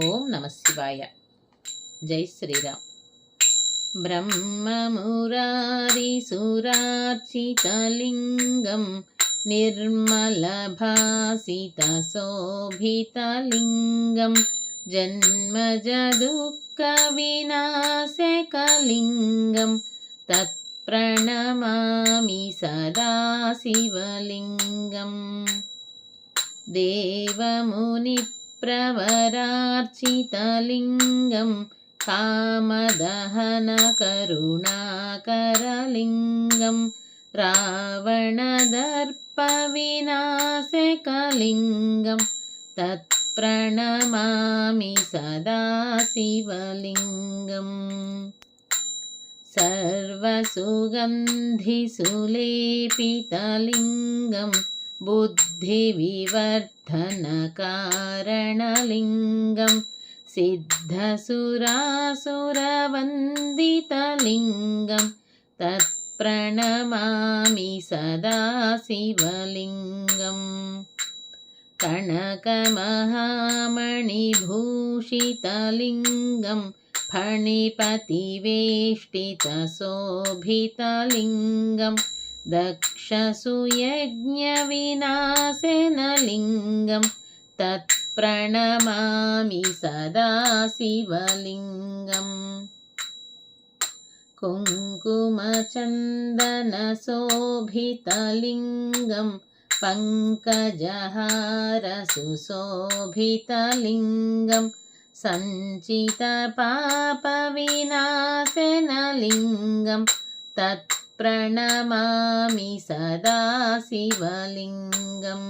ఓం నమ శివాయ. జై శ్రీరామ్. బ్రహ్మమురారిసురార్చితలింగం నిర్మలభాసితశోభితలింగం జన్మజదుఃఖవినాశకలింగం తత్ప్రణమామి సదా శివలింగం. దేవమునిప్రవరార్చితలింగం कामदहनकरुणाकरलिङ्गं रावणदर्पविनाशकलिङ्गं तत्प्रणमामि सदा शिवलिङ्गम्. सर्वसुगन्धिसुलेपितलिङ्गं बुद्धिविवर्धनकारणलिङ्गं सिद्धसुरासुरवन्दितलिङ्गं तत्प्रणमामि सदा शिवलिङ्गम्. कनकमहामणिभूषितलिङ्गं फणिपतिवेष्टितशोभितलिङ्गं दक्षसुयज्ञविनाशनलिङ्गं तत्प्रणमामि सदा शिवलिङ्गम्. कुङ्कुमचन्दनशोभितलिङ्गं पङ्कजहारसुशोभितलिङ्गं सञ्चितपापविनाशनलिङ्गं तत्प्रणमामि सदा शिवलिङ्गम्.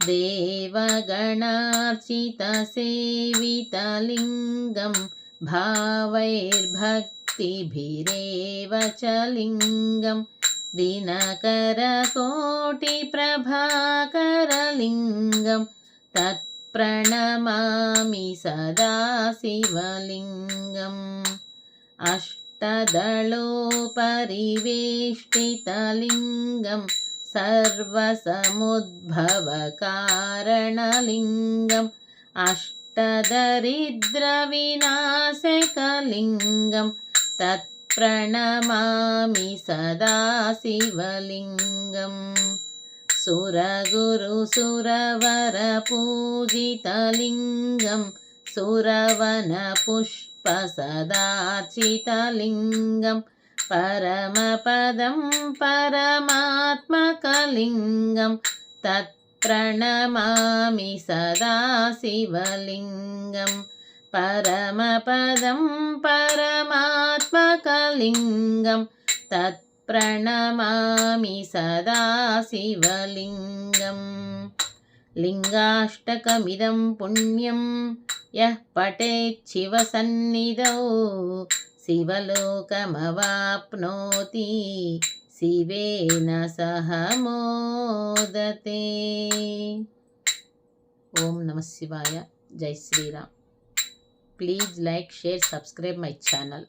देवगणार्चितसेवितलिङ्गं भावैर्भक्तिभिरेव च लिङ्गं दिनकरकोटिप्रभाकरलिङ्गं तत्प्रणमामि सदा शिवलिङ्गम्. अष्टदलोपरिवेष्टितलिङ्गं सर्वसमुद्भवकारणलिङ्गम् अष्टदरिद्रविनाशकलिङ्गं तत्प्रणमामि सदा शिवलिङ्गम्. सुरगुरुसुरवरपूजितलिङ्गं सुरवनपुष्पसदार्चितलिङ्गं परमपदं परमात्मकलिङ्गं तत्प्रणमामि सदा शिवलिङ्गं. परमपदं परमात्मकलिङ्गं तत्प्रणमामि सदा शिवलिङ्गम्. लिङ्गाष्टकमिदं पुण्यं यः पठेत् शिवसन्निधौ शिवलोकमवाप्नोति शिवेन सह मोदते. ओम नमः शिवाय. जय Shriram. Please like, share, subscribe my channel.